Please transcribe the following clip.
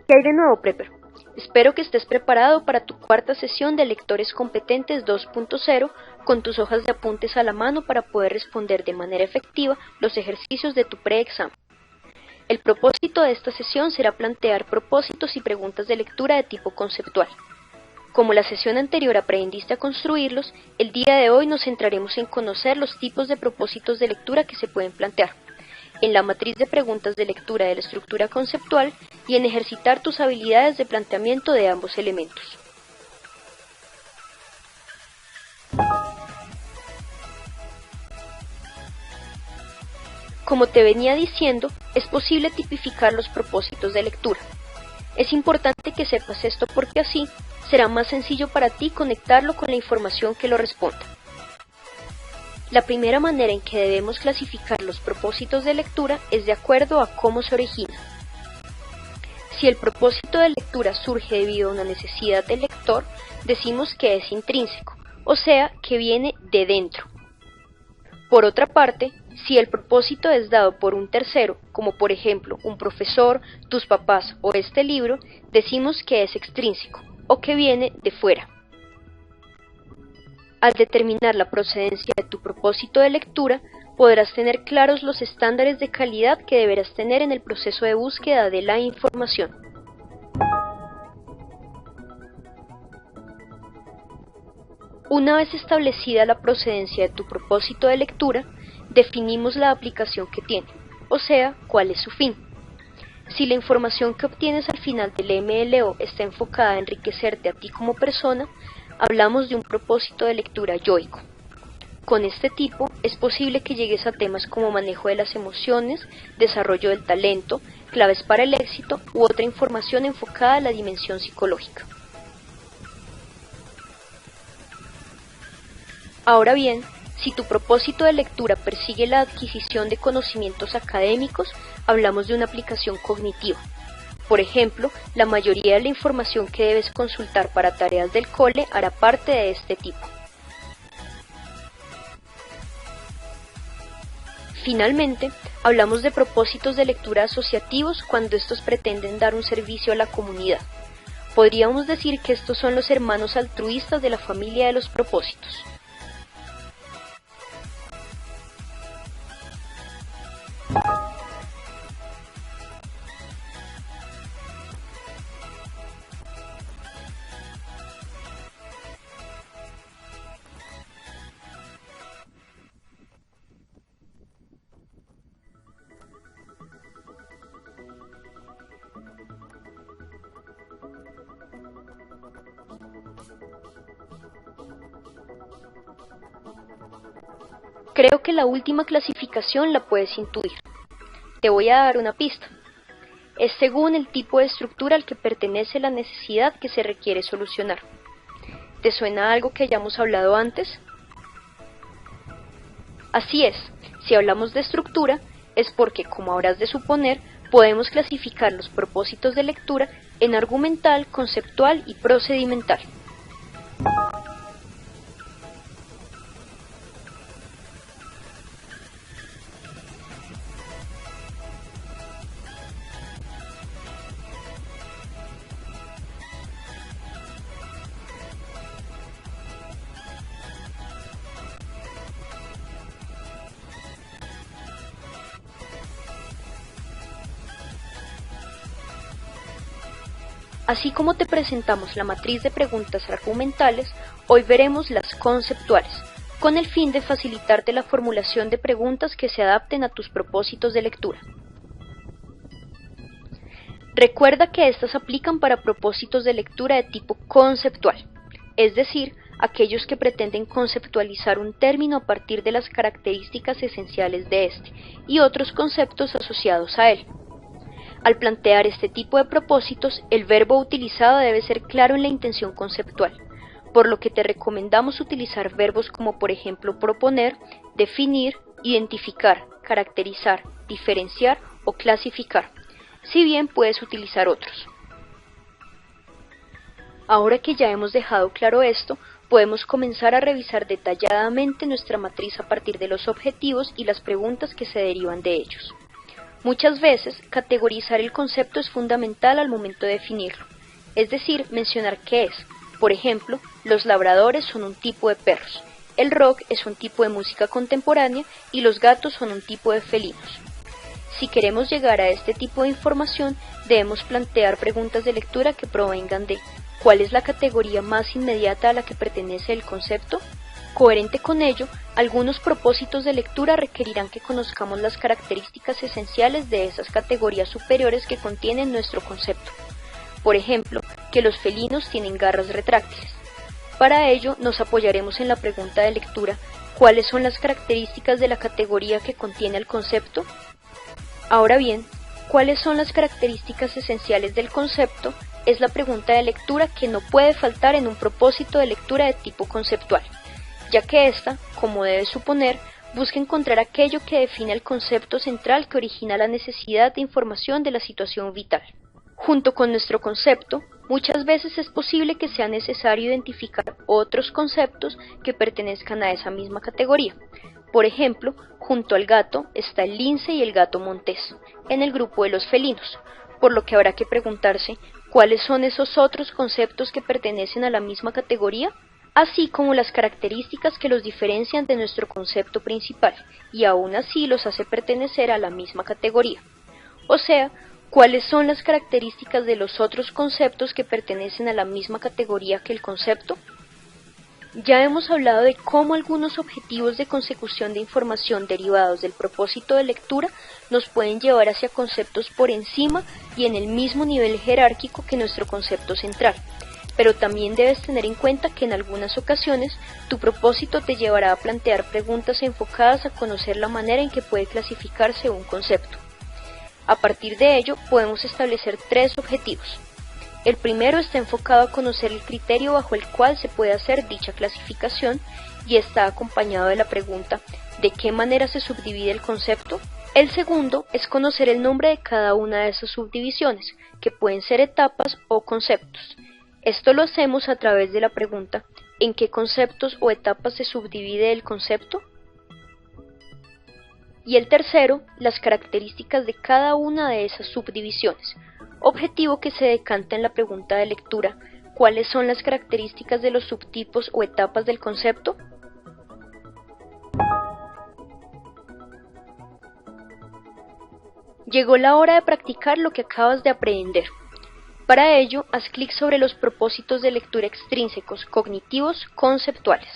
¿Qué hay de nuevo, Prepper? Espero que estés preparado para tu cuarta sesión de Lectores Competentes 2.0 con tus hojas de apuntes a la mano para poder responder de manera efectiva los ejercicios de tu preexamen. El propósito de esta sesión será plantear propósitos y preguntas de lectura de tipo conceptual. Como la sesión anterior aprendiste a construirlos, el día de hoy nos centraremos en conocer los tipos de propósitos de lectura que se pueden plantear, en la matriz de preguntas de lectura de la estructura conceptual y en ejercitar tus habilidades de planteamiento de ambos elementos. Como te venía diciendo, es posible tipificar los propósitos de lectura. Es importante que sepas esto porque así será más sencillo para ti conectarlo con la información que lo responda. La primera manera en que debemos clasificar los propósitos de lectura es de acuerdo a cómo se origina. Si el propósito de lectura surge debido a una necesidad del lector, decimos que es intrínseco, o sea, que viene de dentro. Por otra parte, si el propósito es dado por un tercero, como por ejemplo un profesor, tus papás o este libro, decimos que es extrínseco, o que viene de fuera. Al determinar la procedencia de tu propósito de lectura, podrás tener claros los estándares de calidad que deberás tener en el proceso de búsqueda de la información. Una vez establecida la procedencia de tu propósito de lectura, definimos la aplicación que tiene, o sea, cuál es su fin. Si la información que obtienes al final del MLO está enfocada a enriquecerte a ti como persona, hablamos de un propósito de lectura yoico. Con este tipo, es posible que llegues a temas como manejo de las emociones, desarrollo del talento, claves para el éxito u otra información enfocada a la dimensión psicológica. Ahora bien, si tu propósito de lectura persigue la adquisición de conocimientos académicos, hablamos de una aplicación cognitiva. Por ejemplo, la mayoría de la información que debes consultar para tareas del cole hará parte de este tipo. Finalmente, hablamos de propósitos de lectura asociativos cuando estos pretenden dar un servicio a la comunidad. Podríamos decir que estos son los hermanos altruistas de la familia de los propósitos. Creo que la última clasificación la puedes intuir. Te voy a dar una pista. Es según el tipo de estructura al que pertenece la necesidad que se requiere solucionar. ¿Te suena algo que hayamos hablado antes? Así es, si hablamos de estructura, es porque, como habrás de suponer, podemos clasificar los propósitos de lectura en argumental, conceptual y procedimental. Así como te presentamos la matriz de preguntas argumentales, hoy veremos las conceptuales, con el fin de facilitarte la formulación de preguntas que se adapten a tus propósitos de lectura. Recuerda que estas aplican para propósitos de lectura de tipo conceptual, es decir, aquellos que pretenden conceptualizar un término a partir de las características esenciales de este y otros conceptos asociados a él. Al plantear este tipo de propósitos, el verbo utilizado debe ser claro en la intención conceptual, por lo que te recomendamos utilizar verbos como por ejemplo proponer, definir, identificar, caracterizar, diferenciar o clasificar, si bien puedes utilizar otros. Ahora que ya hemos dejado claro esto, podemos comenzar a revisar detalladamente nuestra matriz a partir de los objetivos y las preguntas que se derivan de ellos. Muchas veces, categorizar el concepto es fundamental al momento de definirlo, es decir, mencionar qué es. Por ejemplo, los labradores son un tipo de perros, el rock es un tipo de música contemporánea y los gatos son un tipo de felinos. Si queremos llegar a este tipo de información, debemos plantear preguntas de lectura que provengan de ¿cuál es la categoría más inmediata a la que pertenece el concepto? Coherente con ello, algunos propósitos de lectura requerirán que conozcamos las características esenciales de esas categorías superiores que contienen nuestro concepto. Por ejemplo, que los felinos tienen garras retráctiles. Para ello, nos apoyaremos en la pregunta de lectura ¿cuáles son las características de la categoría que contiene el concepto? Ahora bien, ¿cuáles son las características esenciales del concepto? Es la pregunta de lectura que no puede faltar en un propósito de lectura de tipo conceptual, ya que ésta, como debe suponer, busca encontrar aquello que define el concepto central que origina la necesidad de información de la situación vital. Junto con nuestro concepto, muchas veces es posible que sea necesario identificar otros conceptos que pertenezcan a esa misma categoría. Por ejemplo, junto al gato está el lince y el gato montés, en el grupo de los felinos, por lo que habrá que preguntarse ¿cuáles son esos otros conceptos que pertenecen a la misma categoría? Así como las características que los diferencian de nuestro concepto principal, y aún así los hace pertenecer a la misma categoría. O sea, ¿cuáles son las características de los otros conceptos que pertenecen a la misma categoría que el concepto? Ya hemos hablado de cómo algunos objetivos de consecución de información derivados del propósito de lectura nos pueden llevar hacia conceptos por encima y en el mismo nivel jerárquico que nuestro concepto central. Pero también debes tener en cuenta que en algunas ocasiones tu propósito te llevará a plantear preguntas enfocadas a conocer la manera en que puede clasificarse un concepto. A partir de ello, podemos establecer 3 objetivos. El primero está enfocado a conocer el criterio bajo el cual se puede hacer dicha clasificación y está acompañado de la pregunta ¿de qué manera se subdivide el concepto? El segundo es conocer el nombre de cada una de esas subdivisiones, que pueden ser etapas o conceptos. Esto lo hacemos a través de la pregunta ¿en qué conceptos o etapas se subdivide el concepto? Y el tercero, las características de cada una de esas subdivisiones, objetivo que se decanta en la pregunta de lectura ¿cuáles son las características de los subtipos o etapas del concepto? Llegó la hora de practicar lo que acabas de aprender. Para ello, haz clic sobre los propósitos de lectura extrínsecos, cognitivos, conceptuales.